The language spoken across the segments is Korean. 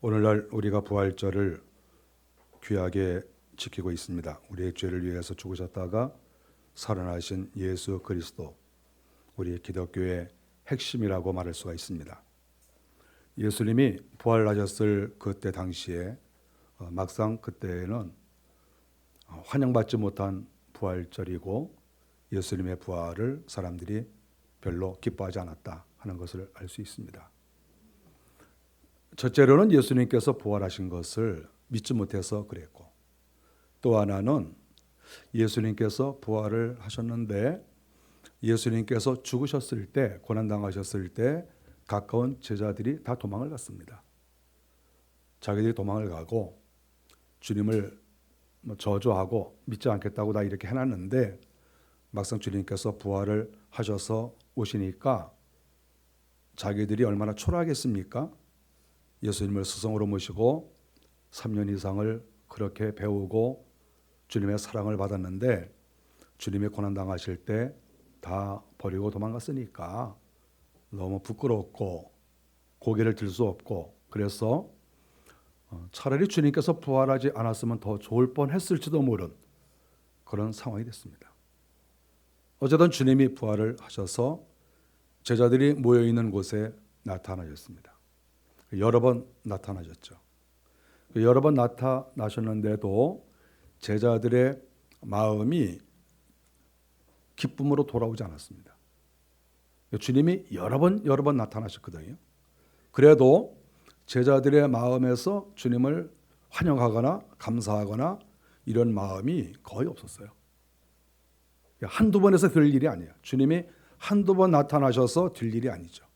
오늘날 우리가 부활절을 귀하게 지키고 있습니다. 우리의 죄를 위해서 죽으셨다가 살아나신 예수 그리스도, 우리 기독교의 핵심이라고 말할 수가 있습니다. 예수님이 부활하셨을 그때 당시에 막상 그때는 환영받지 못한 부활절이고 예수님의 부활을 사람들이 별로 기뻐하지 않았다 하는 것을 알 수 있습니다. 첫째로는 예수님께서 부활하신 것을 믿지 못해서 그랬고, 또 하나는 예수님께서 부활을 하셨는데 예수님께서 죽으셨을 때, 고난당하셨을 때 가까운 제자들이 다 도망을 갔습니다. 자기들이 도망을 가고 주님을 저주하고 믿지 않겠다고 다 이렇게 해놨는데 막상 주님께서 부활을 하셔서 오시니까 자기들이 얼마나 초라하겠습니까? 예수님을 스승으로 모시고 3년 이상을 그렇게 배우고 주님의 사랑을 받았는데 주님이 고난당하실 때 다 버리고 도망갔으니까 너무 부끄럽고 고개를 들 수 없고, 그래서 차라리 주님께서 부활하지 않았으면 더 좋을 뻔했을지도 모른 그런 상황이 됐습니다. 어쨌든 주님이 부활을 하셔서 제자들이 모여있는 곳에 나타나셨습니다. 여러 번 나타나셨죠. 여러 번 나타나셨는데도 제자들의 마음이 기쁨으로 돌아오지 않았습니다. 주님이 여러 번 나타나셨거든요. 그래도 제자들의 마음에서 주님을 환영하거나 감사하거나 이런 마음이 거의 없었어요. 한두 번에서 될 일이 아니에요. 주님이 한두 번 나타나셔서 될 일이 아니죠.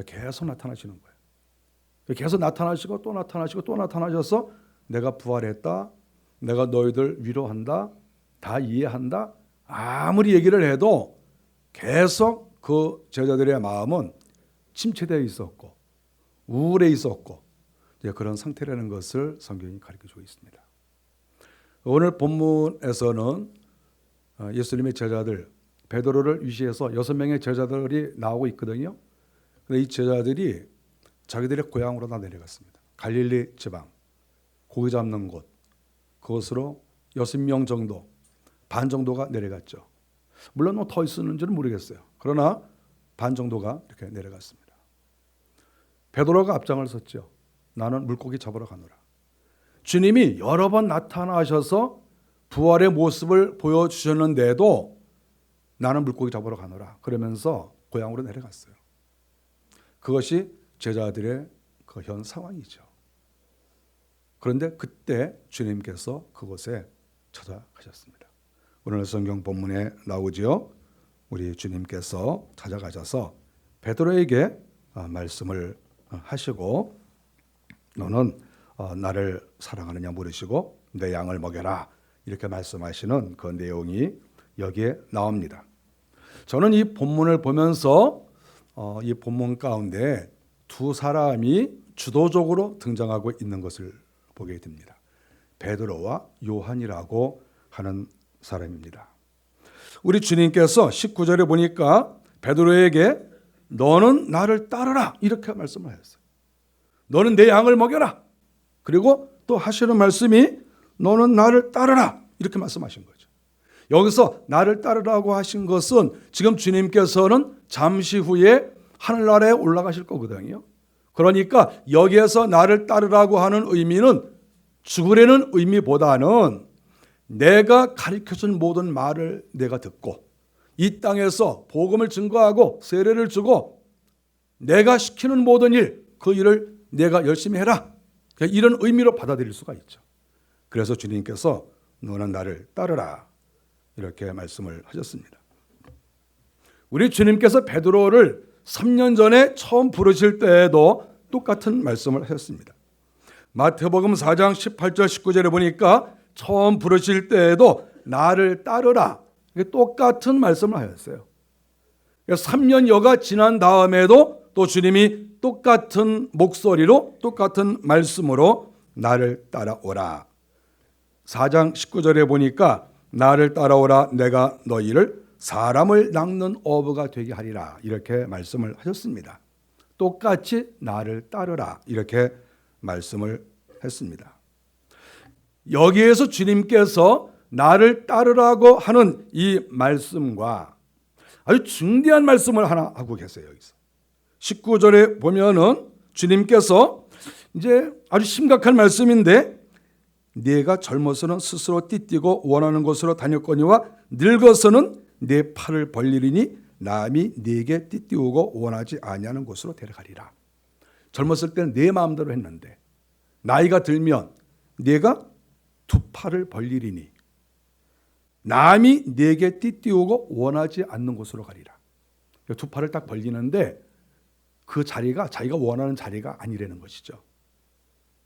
계속 나타나시는 거예요. 계속 나타나시고 또 나타나시고 또 나타나셔서 내가 부활했다, 내가 너희들 위로한다, 다 이해한다, 아무리 얘기를 해도 계속 그 제자들의 마음은 침체되어 있었고 우울해 있었고 그런 상태라는 것을 성경이 가르쳐주고 있습니다. 오늘 본문에서는 예수님의 제자들 베드로를 위시해서 6명의 제자들이 나오고 있거든요. 근데 이 제자들이 자기들의 고향으로 다 내려갔습니다. 갈릴리 지방, 고기 잡는 곳, 그것으로 6명 정도, 반 정도가 내려갔죠. 물론 더 있었는지는 모르겠어요. 그러나 반 정도가 이렇게 내려갔습니다. 베드로가 앞장을 섰죠. 나는 물고기 잡으러 가노라. 주님이 여러 번 나타나셔서 부활의 모습을 보여주셨는데도 나는 물고기 잡으러 가노라 그러면서 고향으로 내려갔어요. 그것이 제자들의 그 현 상황이죠. 그런데 그때 주님께서 그곳에 찾아가셨습니다. 오늘 성경 본문에 나오지요. 우리 주님께서 찾아가셔서 베드로에게 말씀을 하시고 너는 나를 사랑하느냐 물으시고 내 양을 먹여라 이렇게 말씀하시는 그 내용이 여기에 나옵니다. 저는 이 본문을 보면서 이 본문 가운데 두 사람이 주도적으로 등장하고 있는 것을 보게 됩니다. 베드로와 요한이라고 하는 사람입니다. 우리 주님께서 19절에 보니까 베드로에게 너는 나를 따르라 이렇게 말씀을 하셨어요. 너는 내 양을 먹여라. 그리고 또 하시는 말씀이 너는 나를 따르라 이렇게 말씀하신 거죠. 여기서 나를 따르라고 하신 것은 지금 주님께서는 잠시 후에 하늘나라에 올라가실 거거든요. 그러니까 여기에서 나를 따르라고 하는 의미는 죽으려는 의미보다는 내가 가르쳐준 모든 말을 내가 듣고 이 땅에서 복음을 증거하고 세례를 주고 내가 시키는 모든 일, 그 일을 내가 열심히 해라. 이런 의미로 받아들일 수가 있죠. 그래서 주님께서 너는 나를 따르라 이렇게 말씀을 하셨습니다. 우리 주님께서 베드로를 3년 전에 처음 부르실 때에도 똑같은 말씀을 하셨습니다. 마태복음 4장 18절 19절에 보니까 처음 부르실 때에도 나를 따르라 똑같은 말씀을 하셨어요. 3년여가 지난 다음에도 또 주님이 똑같은 목소리로 똑같은 말씀으로 나를 따라오라. 4장 19절에 보니까 나를 따라오라 내가 너희를 사람을 낚는 어부가 되게 하리라 이렇게 말씀을 하셨습니다. 똑같이 나를 따르라 이렇게 말씀을 했습니다. 여기에서 주님께서 나를 따르라고 하는 이 말씀과 아주 중대한 말씀을 하나 하고 계세요. 여기서 19절에 보면은 주님께서 이제 아주 심각한 말씀인데, 네가 젊어서는 스스로 띠뛰고 원하는 곳으로 다녔거니와 늙어서는 네 팔을 벌리리니 남이 네게 띠띠우고 원하지 아니하는 곳으로 데려가리라. 젊었을 때는 내 마음대로 했는데 나이가 들면 네가 두 팔을 벌리리니 남이 네게 띠띠우고 원하지 않는 곳으로 가리라. 두 팔을 딱 벌리는데 그 자리가 자기가 원하는 자리가 아니라는 것이죠.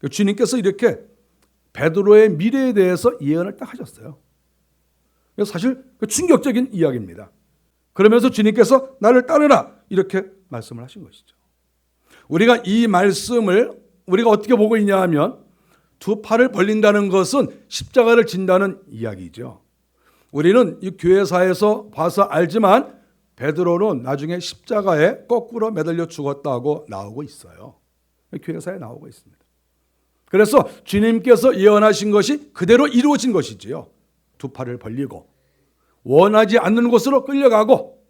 주님께서 이렇게 베드로의 미래에 대해서 예언을 딱 하셨어요. 사실 충격적인 이야기입니다. 그러면서 주님께서 나를 따르라 이렇게 말씀을 하신 것이죠. 우리가 이 말씀을 우리가 어떻게 보고 있냐 하면, 두 팔을 벌린다는 것은 십자가를 진다는 이야기죠. 우리는 이 교회사에서 봐서 알지만 베드로는 나중에 십자가에 거꾸로 매달려 죽었다고 나오고 있어요. 교회사에 나오고 있습니다. 그래서 주님께서 예언하신 것이 그대로 이루어진 것이지요. 두 팔을 벌리고 원하지 않는 곳으로 끌려가고,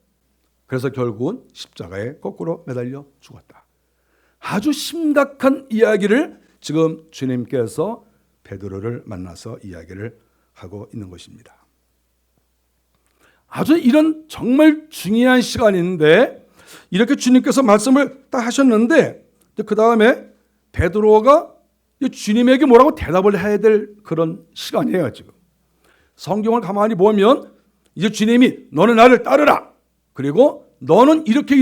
그래서 결국은 십자가에 거꾸로 매달려 죽었다. 아주 심각한 이야기를 지금 주님께서 베드로를 만나서 이야기를 하고 있는 것입니다. 아주 이런 정말 중요한 시간인데 이렇게 주님께서 말씀을 딱 하셨는데, 그 다음에 베드로가 주님에게 뭐라고 대답을 해야 될 그런 시간이에요. 지금 성경을 가만히 보면 이제 주님이 너는 나를 따르라, 그리고 너는 이렇게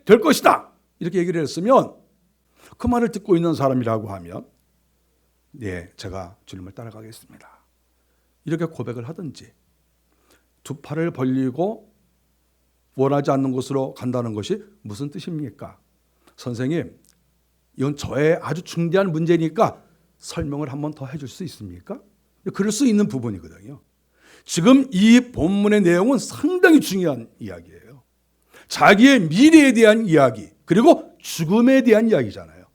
될 것이다 이렇게 얘기를 했으면, 그 말을 듣고 있는 사람이라고 하면 네, 제가 주님을 따라가겠습니다 이렇게 고백을 하든지, 두 팔을 벌리고 원하지 않는 곳으로 간다는 것이 무슨 뜻입니까? 선생님, 이건 저의 아주 중대한 문제니까 설명을 한 번 더 해줄 수 있습니까? 그럴 수 있는 부분이거든요. 지금 이 본문의 내용은 상당히 중요한 이야기예요. 자기의 미래에 대한 이야기, 그리고 죽음에 대한 이야기잖아요.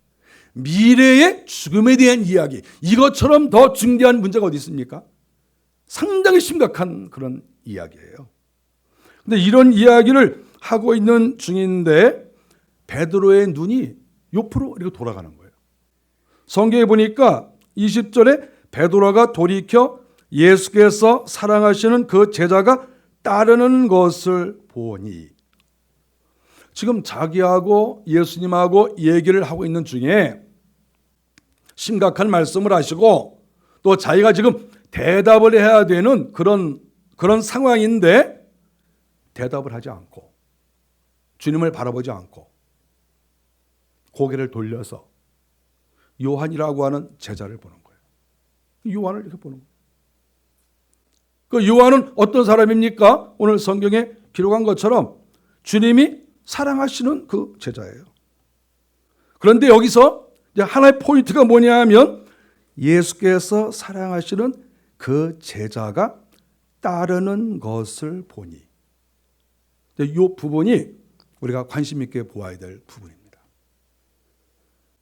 미래의 죽음에 대한 이야기, 이것처럼 더 중대한 문제가 어디 있습니까? 상당히 심각한 그런 이야기예요. 근데 이런 이야기를 하고 있는 중인데 베드로의 눈이 옆으로 이렇게 돌아가는 거예요. 성경에 보니까 20절에 베드로가 돌이켜 예수께서 사랑하시는 그 제자가 따르는 것을 보니, 지금 자기하고 예수님하고 얘기를 하고 있는 중에 심각한 말씀을 하시고 또 자기가 지금 대답을 해야 되는 그런 상황인데 대답을 하지 않고 주님을 바라보지 않고 고개를 돌려서 요한이라고 하는 제자를 보는 거예요. 요한을 이렇게 보는 거예요. 그 요한은 어떤 사람입니까? 오늘 성경에 기록한 것처럼 주님이 사랑하시는 그 제자예요. 그런데 여기서 이제 하나의 포인트가 뭐냐 하면, 예수께서 사랑하시는 그 제자가 따르는 것을 보니, 이 부분이 우리가 관심 있게 보아야 될 부분입니다.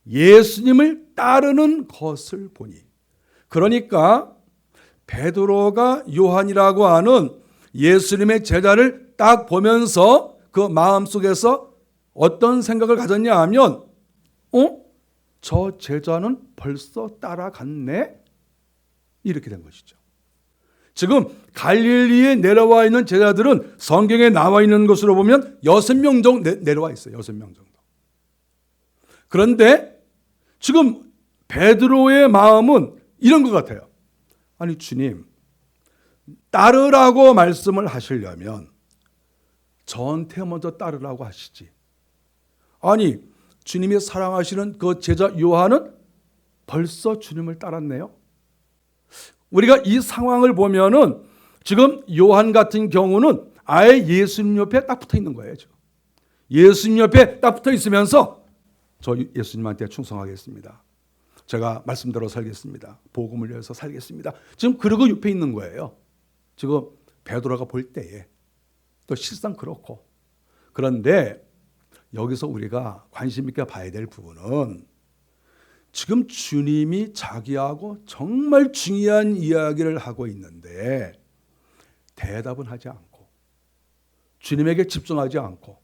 예수님을 따르는 것을 보니, 그러니까 베드로가 요한이라고 하는 예수님의 제자를 딱 보면서 그 마음속에서 어떤 생각을 가졌냐 하면, 저 제자는 벌써 따라갔네? 이렇게 된 것이죠. 지금 갈릴리에 내려와 있는 제자들은 성경에 나와 있는 것으로 보면 6명 정도 내려와 있어요. 6명 정도. 그런데 지금 베드로의 마음은 이런 것 같아요. 아니 주님, 따르라고 말씀을 하시려면 저한테 먼저 따르라고 하시지. 아니 주님이 사랑하시는 그 제자 요한은 벌써 주님을 따랐네요. 우리가 이 상황을 보면은 지금 요한 같은 경우는 아예 예수님 옆에 딱 붙어 있는 거예요. 지금. 예수님 옆에 딱 붙어 있으면서 저 예수님한테 충성하겠습니다. 제가 말씀대로 살겠습니다. 복음을 위해서 살겠습니다. 지금 그러고 옆에 있는 거예요. 지금 베드로가 볼 때에. 또 실상 그렇고. 그런데 여기서 우리가 관심 있게 봐야 될 부분은 지금 주님이 자기하고 정말 중요한 이야기를 하고 있는데 대답은 하지 않고 주님에게 집중하지 않고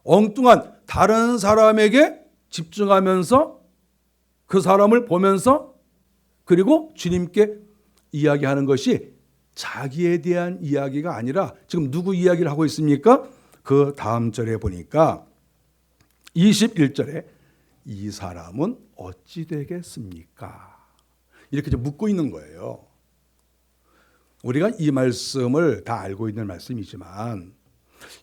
엉뚱한 다른 사람에게 집중하면서 그 사람을 보면서 그리고 주님께 이야기하는 것이 자기에 대한 이야기가 아니라 지금 누구 이야기를 하고 있습니까? 그 다음 절에 보니까 21절에 이 사람은 어찌 되겠습니까? 이렇게 묻고 있는 거예요. 우리가 이 말씀을 다 알고 있는 말씀이지만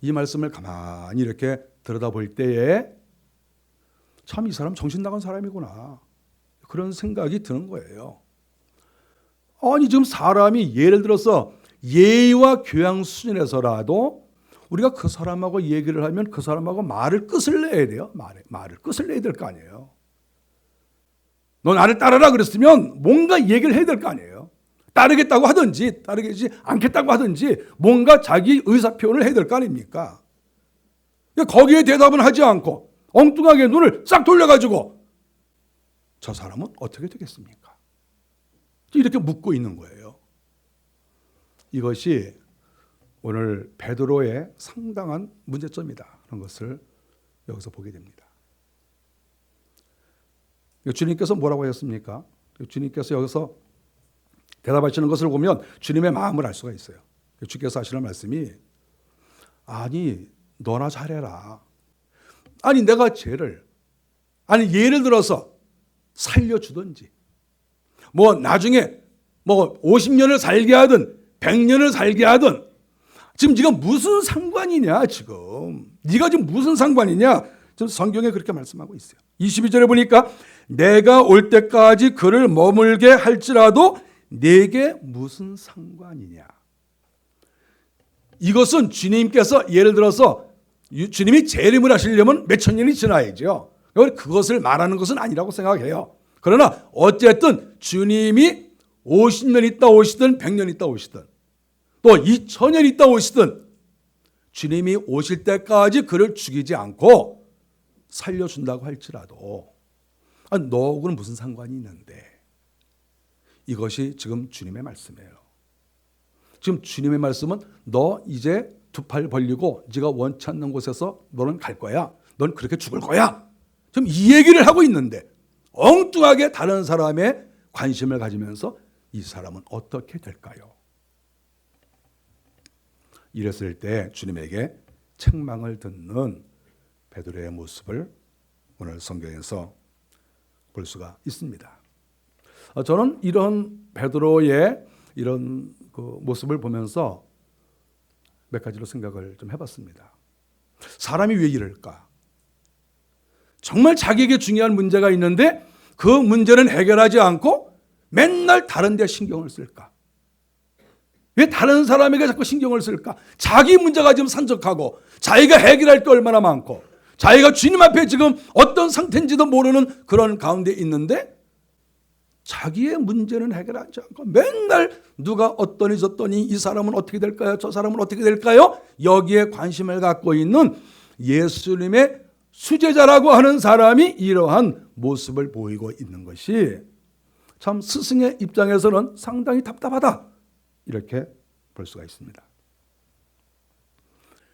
이 말씀을 가만히 이렇게 들여다볼 때에 참 이 사람 정신 나간 사람이구나 그런 생각이 드는 거예요. 아니 지금 사람이 예를 들어서 예의와 교양 수준에서라도 우리가 그 사람하고 얘기를 하면 그 사람하고 말을 끝을 내야 돼요. 말을 끝을 내야 될 거 아니에요. 너 나를 따르라 그랬으면 뭔가 얘기를 해야 될 거 아니에요. 따르겠다고 하든지 따르지 않겠다고 하든지 뭔가 자기 의사표현을 해야 될 거 아닙니까? 거기에 대답은 하지 않고 엉뚱하게 눈을 싹 돌려가지고 저 사람은 어떻게 되겠습니까? 이렇게 묻고 있는 거예요. 이것이 오늘 베드로의 상당한 문제점이다 하는 것을 여기서 보게 됩니다. 주님께서 뭐라고 하셨습니까? 주님께서 여기서 대답하시는 것을 보면 주님의 마음을 알 수가 있어요. 주께서 하시는 말씀이 아니 너나 잘해라. 아니 내가 쟤를 예를 들어서 살려주든지 뭐 나중에 뭐 50년을 살게 하든 100년을 살게 하든 지금 네가 무슨 상관이냐 지금 네가 지금 무슨 상관이냐 지금 성경에 그렇게 말씀하고 있어요. 22절에 보니까 내가 올 때까지 그를 머물게 할지라도 내게 무슨 상관이냐. 이것은 주님께서 예를 들어서 주님이 재림을 하시려면 몇천 년이 지나야죠. 그것을 말하는 것은 아니라고 생각해요. 그러나 어쨌든 주님이 50년 있다 오시든 100년 있다 오시든 또 2000년 있다 오시든 주님이 오실 때까지 그를 죽이지 않고 살려준다고 할지라도 너하고는 무슨 상관이 있는데 이것이 지금 주님의 말씀이에요. 지금 주님의 말씀은 너 이제 두 팔 벌리고 네가 원치 않는 곳에서 너는 갈 거야. 넌 그렇게 죽을 거야. 지금 이 얘기를 하고 있는데 엉뚱하게 다른 사람의 관심을 가지면서 이 사람은 어떻게 될까요? 이랬을 때 주님에게 책망을 듣는 베드로의 모습을 오늘 성경에서 볼 수가 있습니다. 저는 이런 베드로의 이런 그 모습을 보면서 몇 가지로 생각을 좀 해봤습니다. 사람이 왜 이럴까? 정말 자기에게 중요한 문제가 있는데 그 문제는 해결하지 않고 맨날 다른 데 신경을 쓸까? 왜 다른 사람에게 자꾸 신경을 쓸까? 자기 문제가 지금 산적하고 자기가 해결할 게 얼마나 많고 자기가 주님 앞에 지금 어떤 상태인지도 모르는 그런 가운데 있는데 자기의 문제는 해결하지 않고 맨날 누가 어떠니 저떠니 이 사람은 어떻게 될까요? 저 사람은 어떻게 될까요? 여기에 관심을 갖고 있는 예수님의 수제자라고 하는 사람이 이러한 모습을 보이고 있는 것이 참 스승의 입장에서는 상당히 답답하다 이렇게 볼 수가 있습니다.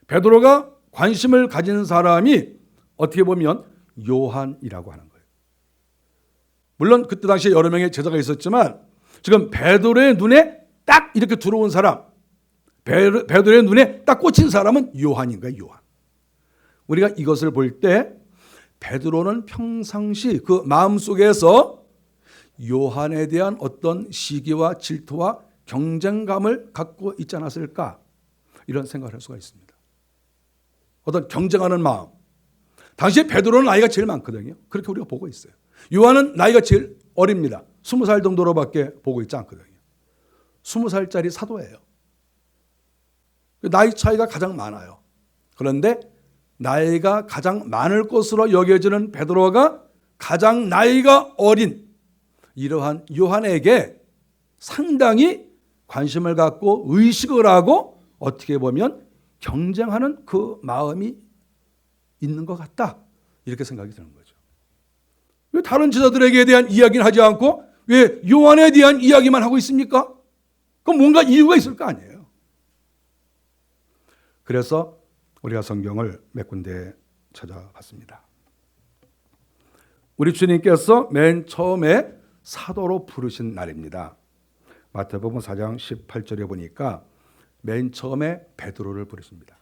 베드로가 관심을 가진 사람이 어떻게 보면 요한이라고 하는 거예요. 물론 그때 당시에 여러 명의 제자가 있었지만 지금 베드로의 눈에 딱 이렇게 들어온 사람, 베드로의 눈에 딱 꽂힌 사람은 요한인 거예요. 요한. 우리가 이것을 볼 때 베드로는 평상시 그 마음속에서 요한에 대한 어떤 시기와 질투와 경쟁감을 갖고 있지 않았을까 이런 생각을 할 수가 있습니다. 어떤 경쟁하는 마음. 당시에 베드로는 나이가 제일 많거든요. 그렇게 우리가 보고 있어요. 요한은 나이가 제일 어립니다. 20살 정도로밖에 보고 있지 않거든요. 20살짜리 사도예요. 나이 차이가 가장 많아요. 그런데 나이가 가장 많을 것으로 여겨지는 베드로가 가장 나이가 어린 이러한 요한에게 상당히 관심을 갖고 의식을 하고 어떻게 보면 경쟁하는 그 마음이 있는 것 같다. 이렇게 생각이 드는 거죠. 왜 다른 제자들에게 대한 이야기는 하지 않고 왜 요한에 대한 이야기만 하고 있습니까? 그럼 뭔가 이유가 있을 거 아니에요. 그래서 우리가 성경을 몇 군데 찾아봤습니다. 우리 주님께서 맨 처음에 사도로 부르신 날입니다. 마태복음 4장 18절에 보니까 맨 처음에 베드로를 부르십니다.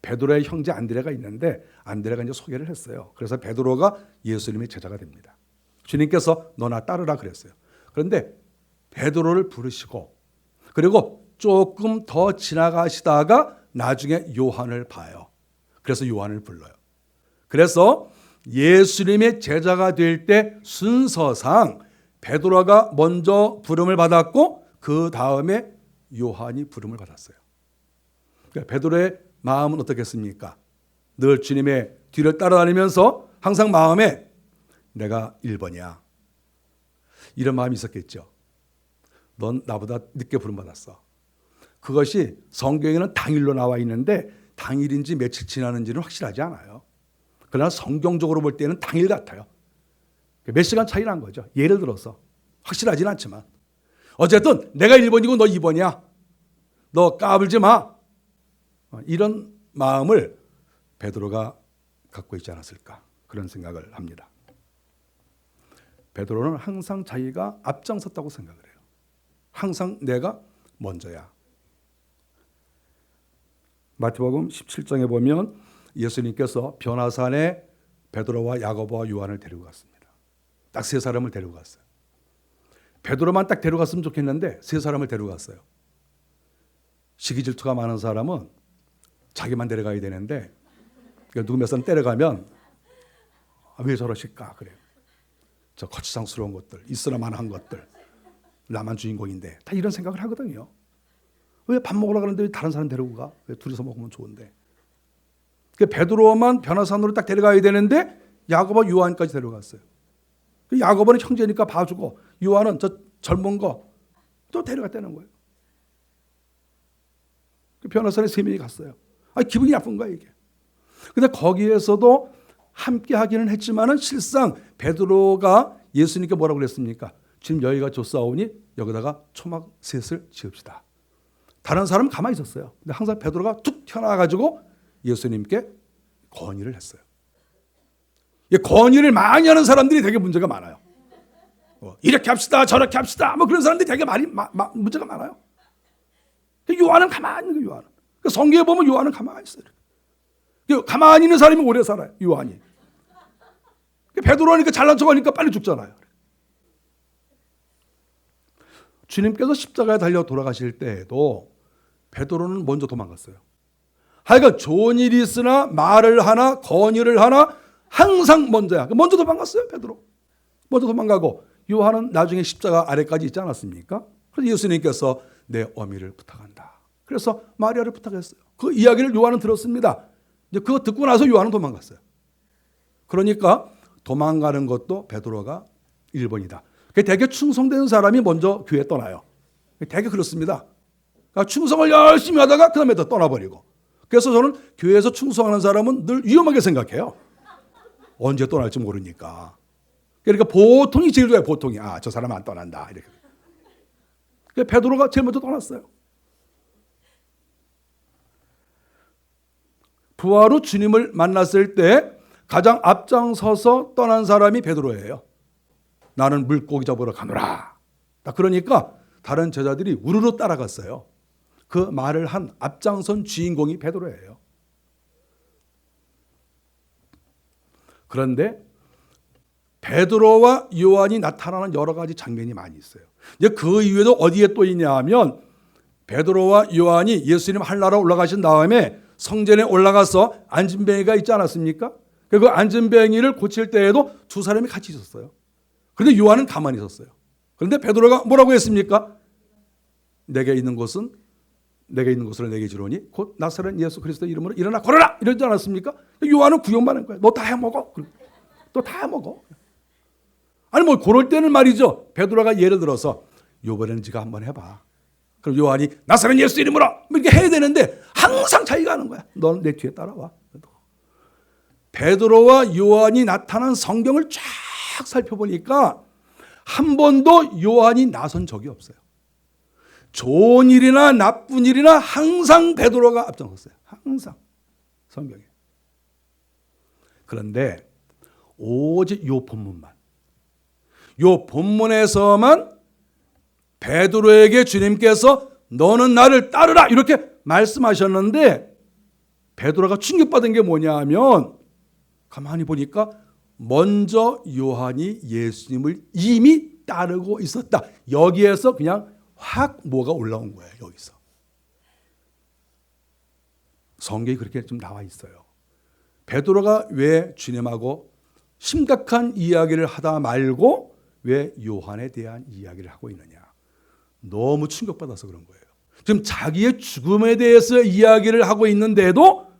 베드로의 형제 안드레가 있는데 안드레가 이제 소개를 했어요. 그래서 베드로가 예수님의 제자가 됩니다. 주님께서 너나 따르라 그랬어요. 그런데 베드로를 부르시고 그리고 조금 더 지나가시다가 나중에 요한을 봐요. 그래서 요한을 불러요. 그래서 예수님의 제자가 될 때 순서상 베드로가 먼저 부름을 받았고 그 다음에 요한이 부름을 받았어요. 그러니까 베드로의 마음은 어떻겠습니까? 늘 주님의 뒤를 따라다니면서 항상 마음에 내가 1번이야. 이런 마음이 있었겠죠. 넌 나보다 늦게 부름받았어. 그것이 성경에는 당일로 나와 있는데 당일인지 며칠 지나는지는 확실하지 않아요. 그러나 성경적으로 볼 때는 당일 같아요. 몇 시간 차이 난 거죠. 예를 들어서 확실하진 않지만 어쨌든 내가 1번이고 너 2번이야. 너 까불지 마. 이런 마음을 베드로가 갖고 있지 않았을까 그런 생각을 합니다. 베드로는 항상 자기가 앞장섰다고 생각을 해요. 항상 내가 먼저야. 마태복음 17장에 보면 예수님께서 변화산에 베드로와 야고보와 요한을 데리고 갔습니다. 딱 세 사람을 데리고 갔어요. 베드로만 딱 데려갔으면 좋겠는데 세 사람을 데리고 갔어요. 시기 질투가 많은 사람은 자기만 데려가야 되는데 누구 몇 사람 데려가면 왜 저러실까 그래요. 저 거추장스러운 것들, 있으나 마나한 것들, 나만 주인공인데 다 이런 생각을 하거든요. 왜 밥 먹으러 가는데 왜 다른 사람 데리고 가? 왜 둘이서 먹으면 좋은데. 베드로만 변화산으로 딱 데려가야 되는데 야고보, 요한까지 데려갔어요. 야고보는 형제니까 봐주고 요한은 저 젊은 거 또 데려갔다는 거예요. 변화산에 세 명이 갔어요. 기분이 나쁜 거야 이게. 근데 거기에서도 함께 하기는 했지만은 실상 베드로가 예수님께 뭐라고 그랬습니까? 지금 여기가 좋사오니 여기다가 초막 셋을 지읍시다. 다른 사람은 가만히 있었어요. 근데 항상 베드로가 툭 튀어나와가지고 예수님께 건의를 했어요. 건의를 많이 하는 사람들이 되게 문제가 많아요. 이렇게 합시다, 저렇게 합시다. 그런 사람들이 되게 문제가 많아요. 요한은 가만히 있는 거예요. 요한은. 성경에 보면 요한은 가만히 있어요. 가만히 있는 사람이 오래 살아요. 요한이. 베드로니까 잘난 척하니까 빨리 죽잖아요. 주님께서 십자가에 달려 돌아가실 때에도 베드로는 먼저 도망갔어요. 하여간 좋은 일이 있으나 말을 하나 건의를 하나 항상 먼저야. 먼저 도망갔어요. 베드로. 먼저 도망가고 요한은 나중에 십자가 아래까지 있지 않았습니까? 그래서 예수님께서 내 어미를 부탁한다. 그래서 마리아를 부탁했어요. 그 이야기를 요한은 들었습니다. 이제 그거 듣고 나서 요한은 도망갔어요. 그러니까 도망가는 것도 베드로가 1번이다. 되게 충성된 사람이 먼저 교회 떠나요. 되게 그렇습니다. 그러니까 충성을 열심히 하다가 그 다음에 또 떠나버리고. 그래서 저는 교회에서 충성하는 사람은 늘 위험하게 생각해요. 언제 떠날지 모르니까. 그러니까 보통이 제일 좋아요. 보통이. 저 사람 안 떠난다. 이렇게. 그러니까 베드로가 제일 먼저 떠났어요. 부활 후 주님을 만났을 때 가장 앞장서서 떠난 사람이 베드로예요. 나는 물고기 잡으러 가노라. 그러니까 다른 제자들이 우르르 따라갔어요. 그 말을 한 앞장선 주인공이 베드로예요. 그런데 베드로와 요한이 나타나는 여러 가지 장면이 많이 있어요. 이제 그 이후에도 어디에 또 있냐 하면 베드로와 요한이 예수님 한나라 올라가신 다음에 성전에 올라가서 안진뱅이가 있지 않았습니까? 그 안진뱅이를 고칠 때에도 두 사람이 같이 있었어요. 그런데 요한은 가만히 있었어요. 그런데 베드로가 뭐라고 했습니까? 내게 있는 것을 내게 주노니 곧 나사렛 예수 그리스도 이름으로 일어나 걸어라 이러지 않았습니까? 요한은 구경받는 거예요. 너 다 해먹어. 너 다 해먹어. 아니 그럴 때는 말이죠. 베드로가 예를 들어서 요번에는 네가 한번 해봐. 그럼 요한이 나사렛 예수 이름으로 이렇게 해야 되는데 항상 자기가 하는 거야. 너는 내 뒤에 따라와. 베드로와 요한이 나타난 성경을 쫙 살펴보니까 한 번도 요한이 나선 적이 없어요. 좋은 일이나 나쁜 일이나 항상 베드로가 앞장섰어요. 항상 성경에. 그런데 오직 요 본문만, 요 본문에서만 베드로에게 주님께서 너는 나를 따르라 이렇게 말씀하셨는데, 베드로가 충격받은 게 뭐냐 하면 가만히 보니까 먼저 요한이 예수님을 이미 따르고 있었다. 여기에서 그냥 확 뭐가 올라온 거예요. 여기서 성경이 그렇게 좀 나와 있어요. 베드로가 왜 주님하고 심각한 이야기를 하다 말고 왜 요한에 대한 이야기를 하고 있느냐. 너무 충격받아서 그런 거예요. 지금 자기의 죽음에 대해서 이야기를 하고 있는데도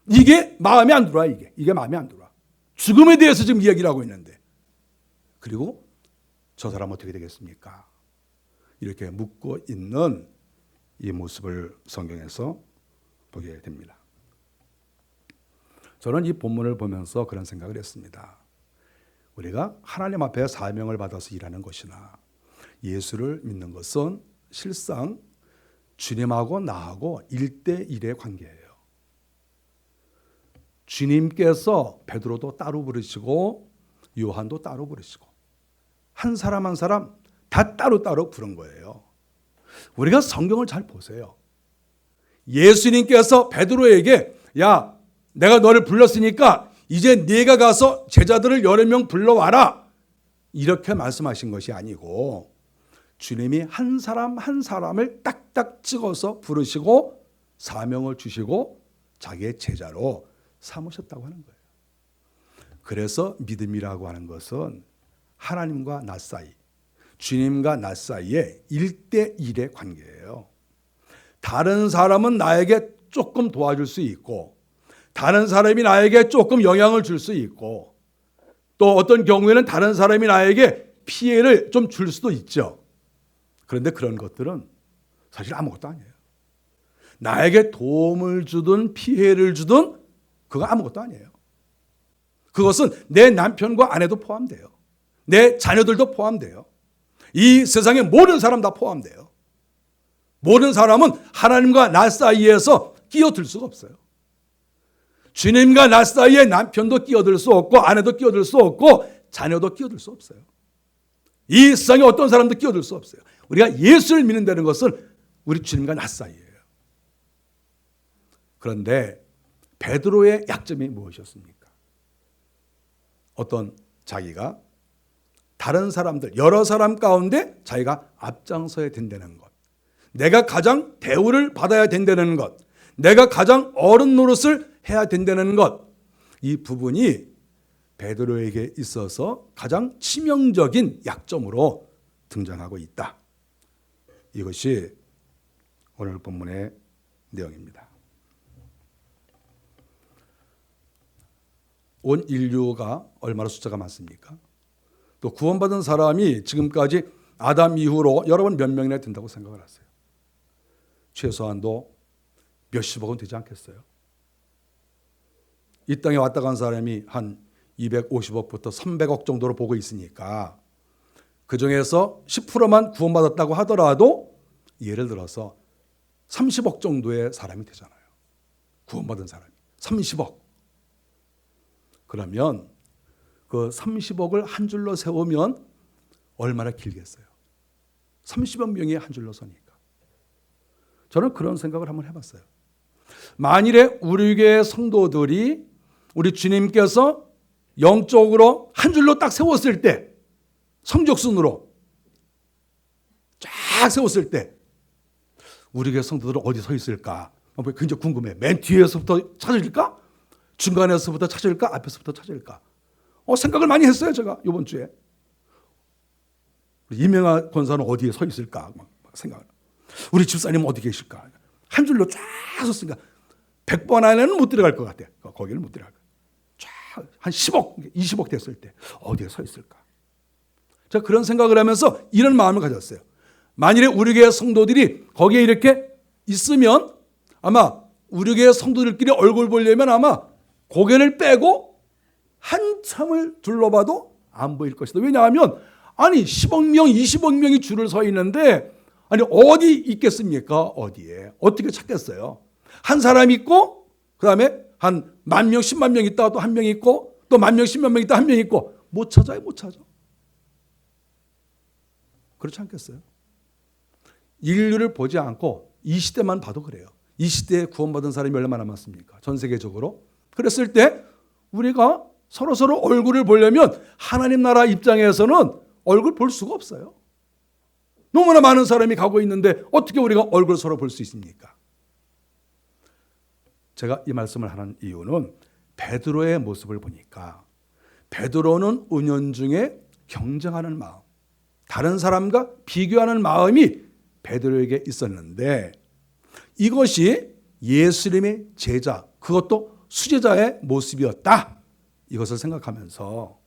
이게 마음에 안 들어와. 이게 마음에 안 들어와. 죽음에 대해서 지금 이야기를 하고 있는데, 그리고 저 사람 어떻게 되겠습니까? 이렇게 묻고 있는 이 모습을 성경에서 보게 됩니다. 저는 이 본문을 보면서 그런 생각을 했습니다. 우리가 하나님 앞에 사명을 받아서 일하는 것이나 예수를 믿는 것은 실상 주님하고 나하고 1대1의 관계예요. 주님께서 베드로도 따로 부르시고 요한도 따로 부르시고 한 사람 한 사람 다 따로따로 부른 거예요. 우리가 성경을 잘 보세요. 예수님께서 베드로에게 야, 내가 너를 불렀으니까 이제 네가 가서 제자들을 여러 명 불러와라 이렇게 말씀하신 것이 아니고, 주님이 한 사람 한 사람을 딱딱 찍어서 부르시고 사명을 주시고 자기의 제자로 삼으셨다고 하는 거예요. 그래서 믿음이라고 하는 것은 하나님과 나 사이, 주님과 나 사이의 1대1의 관계예요. 다른 사람은 나에게 조금 도와줄 수 있고, 다른 사람이 나에게 조금 영향을 줄 수 있고, 또 어떤 경우에는 다른 사람이 나에게 피해를 좀 줄 수도 있죠. 그런데 그런 것들은 사실 아무것도 아니에요. 나에게 도움을 주든 피해를 주든 그거 아무것도 아니에요. 그것은 내 남편과 아내도 포함돼요. 내 자녀들도 포함돼요. 이 세상의 모든 사람 다 포함돼요. 모든 사람은 하나님과 나 사이에서 끼어들 수가 없어요. 주님과 나 사이에 남편도 끼어들 수 없고 아내도 끼어들 수 없고 자녀도 끼어들 수 없어요. 이 세상에 어떤 사람도 끼어들 수 없어요. 우리가 예수를 믿는다는 것은 우리 주님과 나 사이예요. 그런데 베드로의 약점이 무엇이었습니까? 어떤 자기가 다른 사람들, 여러 사람 가운데 자기가 앞장서야 된다는 것, 내가 가장 대우를 받아야 된다는 것, 내가 가장 어른 노릇을 해야 된다는 것, 이 부분이 베드로에게 있어서 가장 치명적인 약점으로 등장하고 있다. 이것이 오늘 본문의 내용입니다. 온 인류가 얼마나 숫자가 많습니까? 또 구원받은 사람이 지금까지 아담 이후로 여러분 몇 명이나 된다고 생각을 하세요? 최소한도 몇십억은 되지 않겠어요? 이 땅에 왔다 간 사람이 한 250억부터 300억 정도로 보고 있으니까 그 중에서 10%만 구원받았다고 하더라도 예를 들어서 30억 정도의 사람이 되잖아요. 구원받은 사람이 30억. 그러면 그 30억을 한 줄로 세우면 얼마나 길겠어요? 30억 명이 한 줄로 서니까. 저는 그런 생각을 한번 해봤어요. 만일에 우리 교회 성도들이 우리 주님께서 영적으로 한 줄로 딱 세웠을 때, 성적순으로 쫙 세웠을 때 우리 교회 성도들은 어디 서 있을까? 굉장히 궁금해. 맨 뒤에서부터 찾을까? 중간에서부터 찾을까? 앞에서부터 찾을까? 생각을 많이 했어요. 제가 이번 주에. 이명하 권사는 어디에 서 있을까? 막 생각을. 우리 집사님은 어디 계실까? 한 줄로 쫙 섰으니까 100번 안에는 못 들어갈 것 같아. 거기는 못 들어갈 것 같아. 쫙 한 10억, 20억 됐을 때 어디에 서 있을까? 제가 그런 생각을 하면서 이런 마음을 가졌어요. 만일에 우리 교회 성도들이 거기에 이렇게 있으면 아마 우리 교회 성도들끼리 얼굴 보려면 아마 고개를 빼고 한참을 둘러봐도 안 보일 것이다. 왜냐하면 아니 10억 명, 20억 명이 줄을 서 있는데 아니 어디 있겠습니까? 어디에? 어떻게 찾겠어요? 한 사람 있고 그다음에 한 10,000명, 10만 명 있다가 또 한 명 있고 또 10,000명, 10만 명 있다 한 명 있고 못 찾아요, 못 찾아. 그렇지 않겠어요? 인류를 보지 않고 이 시대만 봐도 그래요. 이 시대에 구원받은 사람이 얼마나 많습니까? 전 세계적으로. 그랬을 때 우리가 서로 얼굴을 보려면 하나님 나라 입장에서는 얼굴 볼 수가 없어요. 너무나 많은 사람이 가고 있는데 어떻게 우리가 얼굴 서로 볼 수 있습니까? 제가 이 말씀을 하는 이유는 베드로의 모습을 보니까 베드로는 은연중에 경쟁하는 마음, 다른 사람과 비교하는 마음이 베드로에게 있었는데 이것이 예수님의 제자, 그것도 수제자의 모습이었다. 이것을 생각하면서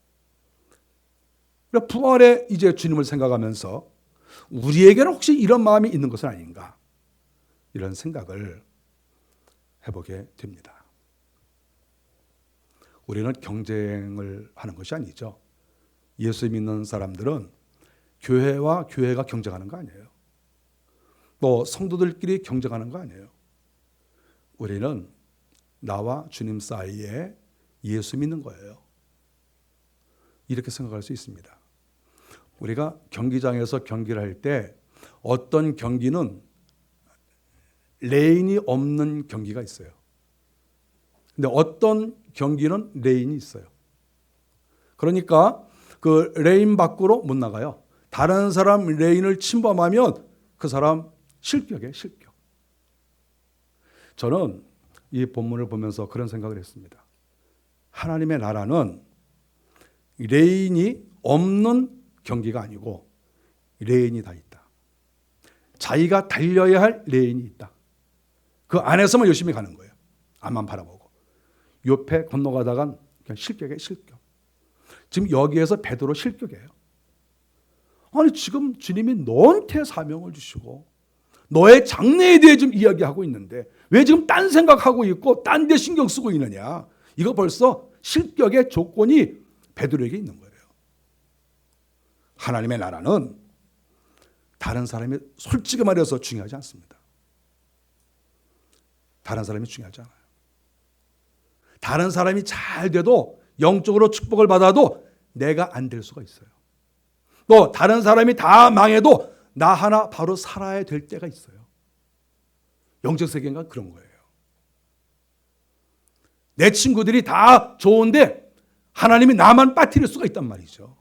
부활의 이제 주님을 생각하면서 우리에게는 혹시 이런 마음이 있는 것은 아닌가 이런 생각을 해보게 됩니다. 우리는 경쟁을 하는 것이 아니죠. 예수 믿는 사람들은 교회와 교회가 경쟁하는 거 아니에요. 또 성도들끼리 경쟁하는 거 아니에요. 우리는 나와 주님 사이에 예수 믿는 거예요. 이렇게 생각할 수 있습니다. 우리가 경기장에서 경기를 할 때 어떤 경기는 레인이 없는 경기가 있어요. 근데 어떤 경기는 레인이 있어요. 그러니까 그 레인 밖으로 못 나가요. 다른 사람 레인을 침범하면 그 사람 실격이에요, 실격. 저는 이 본문을 보면서 그런 생각을 했습니다. 하나님의 나라는 레인이 없는 경기가 아니고 레인이 다 있다. 자기가 달려야 할 레인이 있다. 그 안에서만 열심히 가는 거예요. 앞만 바라보고. 옆에 건너가다간 그냥 실격이에요, 실격. 지금 여기에서 베드로 실격이에요. 아니 지금 주님이 너한테 사명을 주시고 너의 장래에 대해 좀 이야기하고 있는데 왜 지금 딴 생각하고 있고 딴 데 신경 쓰고 있느냐. 이거 벌써 실격의 조건이 베드로에게 있는 거예요. 하나님의 나라는 다른 사람이 솔직히 말해서 중요하지 않습니다. 다른 사람이 중요하지 않아요. 다른 사람이 잘 돼도 영적으로 축복을 받아도 내가 안 될 수가 있어요. 또 다른 사람이 다 망해도 나 하나 바로 살아야 될 때가 있어요. 영적 세계가 그런 거예요. 내 친구들이 다 좋은데 하나님이 나만 빠뜨릴 수가 있단 말이죠.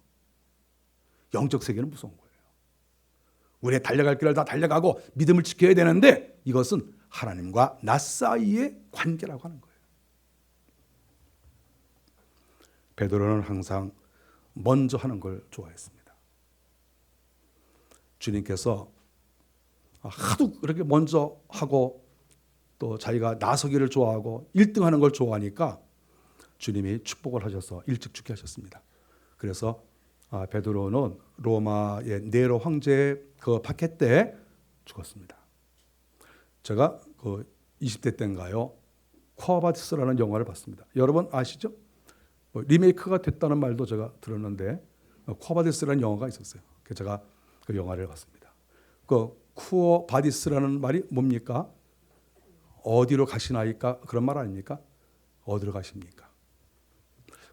영적 세계는 무서운 거예요. 우리의 달려갈 길을 다 달려가고 믿음을 지켜야 되는데 이것은 하나님과 나 사이의 관계라고 하는 거예요. 베드로는 항상 먼저 하는 걸 좋아했습니다. 주님께서 하도 그렇게 먼저 하고 또 자기가 나서기를 좋아하고 1등하는 걸 좋아하니까 주님이 축복을 하셔서 일찍 죽게 하셨습니다. 그래서 베드로는 로마의 네로 황제의 그 박해 때 죽었습니다. 제가 그 20대 때인가요? 쿼바디스라는 영화를 봤습니다. 여러분 아시죠? 리메이크가 됐다는 말도 제가 들었는데 쿼바디스라는 영화가 있었어요. 그래서 제가 그 영화를 봤습니다. 그 쿼바디스라는 말이 뭡니까? 어디로 가시나이까? 그런 말 아닙니까? 어디로 가십니까?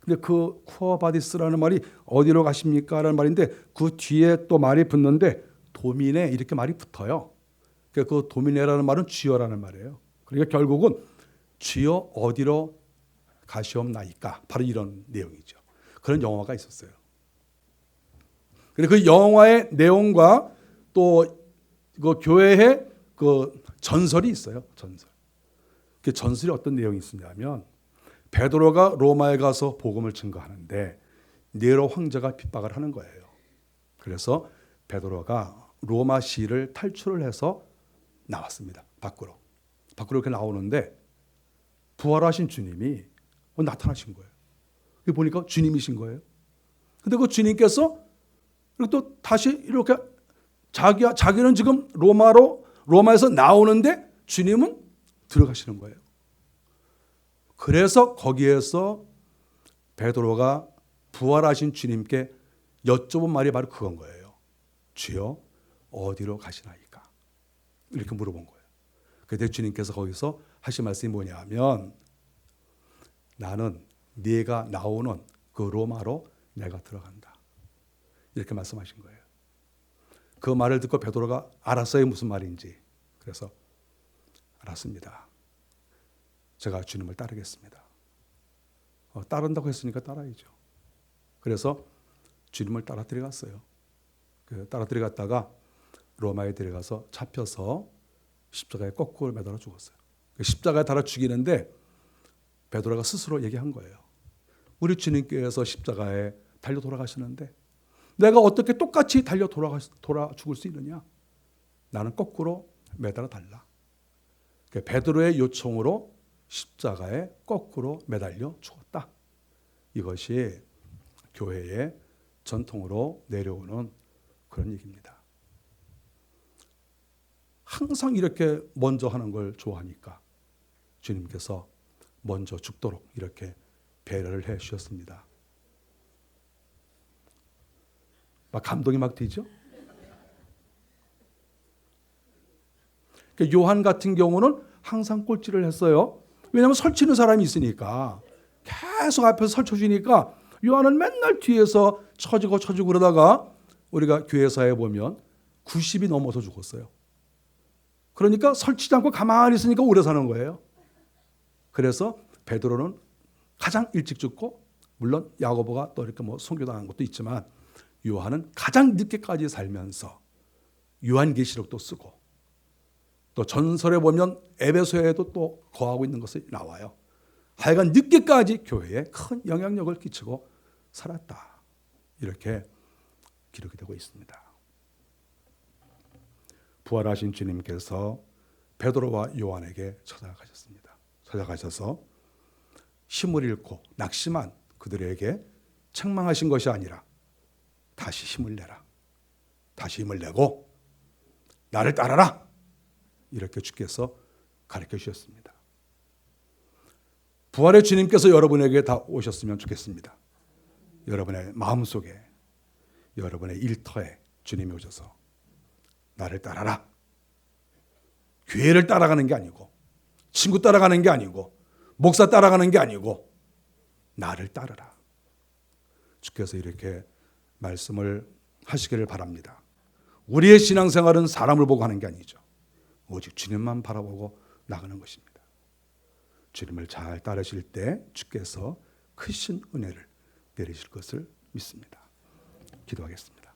근데 그 쿼바디스라는 말이 어디로 가십니까? 라는 말인데 그 뒤에 또 말이 붙는데 도미네 이렇게 말이 붙어요. 그 도미네라는 말은 주여라는 말이에요. 그러니까 결국은 주여 어디로 가시옵나이까? 바로 이런 내용이죠. 그런 영화가 있었어요. 그 영화의 내용과 또 그 교회의 그 전설이 있어요. 전설. 그 전설이 어떤 내용이 있냐면 베드로가 로마에 가서 복음을 증거하는데 네로 황제가 핍박을 하는 거예요. 그래서 베드로가 로마 시를 탈출을 해서 나왔습니다. 밖으로 이렇게 나오는데 부활하신 주님이 나타나신 거예요. 보니까 주님이신 거예요. 근데 그 주님께서 또 다시 이렇게 자기는 지금 로마에서 나오는데 주님은 들어가시는 거예요. 그래서 거기에서 베드로가 부활하신 주님께 여쭤본 말이 바로 그건 거예요. 주여 어디로 가시나이까? 이렇게 물어본 거예요. 그때 주님께서 거기서 하신 말씀이 뭐냐면 나는 네가 나오는 그 로마로 내가 들어간다. 이렇게 말씀하신 거예요. 그 말을 듣고 베드로가 알았어요. 무슨 말인지. 그래서 알았습니다. 제가 주님을 따르겠습니다. 따른다고 했으니까 따라야죠. 그래서 주님을 따라 들어갔어요. 따라 들어갔다가 로마에 들어가서 잡혀서 십자가에 거꾸로 매달아 죽었어요. 십자가에 달아 죽이는데 베드로가 스스로 얘기한 거예요. 우리 주님께서 십자가에 달려 돌아가시는데 내가 어떻게 똑같이 달려 돌아 죽을 수 있느냐? 나는 거꾸로 매달아 달라. 베드로의 요청으로 십자가에 거꾸로 매달려 죽었다. 이것이 교회의 전통으로 내려오는 그런 얘기입니다. 항상 이렇게 먼저 하는 걸 좋아하니까 주님께서 먼저 죽도록 이렇게 배려를 해 주셨습니다. 막 감동이 막 되죠? 요한 같은 경우는 항상 꼴찌를 했어요. 왜냐하면 설치는 사람이 있으니까 계속 앞에서 설쳐주니까 요한은 맨날 뒤에서 처지고 그러다가 우리가 교회사에 보면 90이 넘어서 죽었어요. 그러니까 설치지 않고 가만히 있으니까 오래 사는 거예요. 그래서 베드로는 가장 일찍 죽고 물론 야고보가 또 이렇게 순교당한 것도 있지만 요한은 가장 늦게까지 살면서 요한계시록도 쓰고 또 전설에 보면 에베소에도 또 거하고 있는 것이 나와요. 하여간 늦게까지 교회에 큰 영향력을 끼치고 살았다. 이렇게 기록이 되고 있습니다. 부활하신 주님께서 베드로와 요한에게 찾아가셨습니다. 찾아가셔서 힘을 잃고 낙심한 그들에게 책망하신 것이 아니라 다시 힘을 내라. 다시 힘을 내고 나를 따라라. 이렇게 주께서 가르쳐 주셨습니다. 부활의 주님께서 여러분에게 다 오셨으면 좋겠습니다. 여러분의 마음속에 여러분의 일터에 주님이 오셔서 나를 따라라. 교회를 따라가는 게 아니고 친구 따라가는 게 아니고 목사 따라가는 게 아니고 나를 따르라. 주께서 이렇게 말씀을 하시기를 바랍니다. 우리의 신앙생활은 사람을 보고 하는 게 아니죠. 오직 주님만 바라보고 나가는 것입니다. 주님을 잘 따르실 때 주께서 크신 은혜를 내리실 것을 믿습니다. 기도하겠습니다.